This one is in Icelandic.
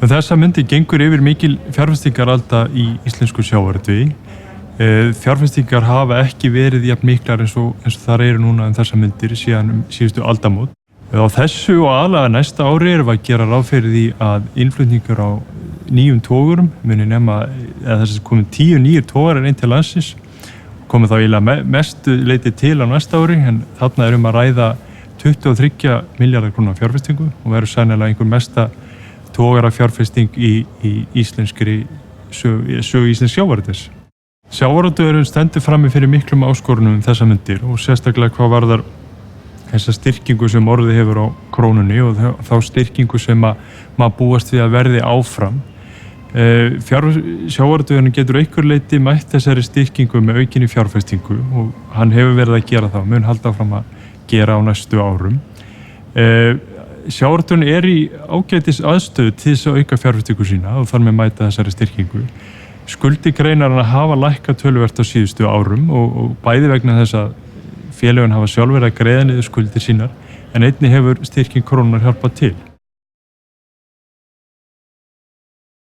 Þessa myndi gengur yfir mikil fjárfestingaralda í íslensku sjávarútvegi. Fjárfestingar hafa ekki verið jafn miklar eins og þar eru núna þessa myndir síðan síðustu aldamót. Á þessu og aðalega næsta ári erum við að gera ráð fyrir því að innflutningur á nýjum togurum muni nema, eða þess að komin 10 nýjir togarar inn til landsins, komið þá eiginlega mestu leiti til á næsta ári, en þarna erum að ræða 23 milljarðar króna fjárfestingu og verður sennilega einhver mesta togarafjárfesting í íslenskri sögu íslensk sjávarútvegs. Sjávarútvegurinn stendur frammi fyrir miklum áskorunum þessa myndir og sérstaklega hvað varðar þessa styrkingu sem orðið hefur á krónunni og þá styrkingu sem maður búast við að verði áfram. Sjávarútvegurinn getur einhver leyti mætt þessari styrkingu með aukinni fjárfestingu og hann hefur verið að gera það, mun halda áfram að gera á næstu árum. Sjávarútvegurinn í ágætis aðstöðu til þess að auka fjárfestingu sína og þar með mæta þessari styrkingu. Skuldir greinanna hafa lækkað töluvert á síðustu árum og bæði vegna þess að félögin hafa sjálf verið að greiða niður skuldir sínar, en einnig hefur styrking krónunnar hjálpað til.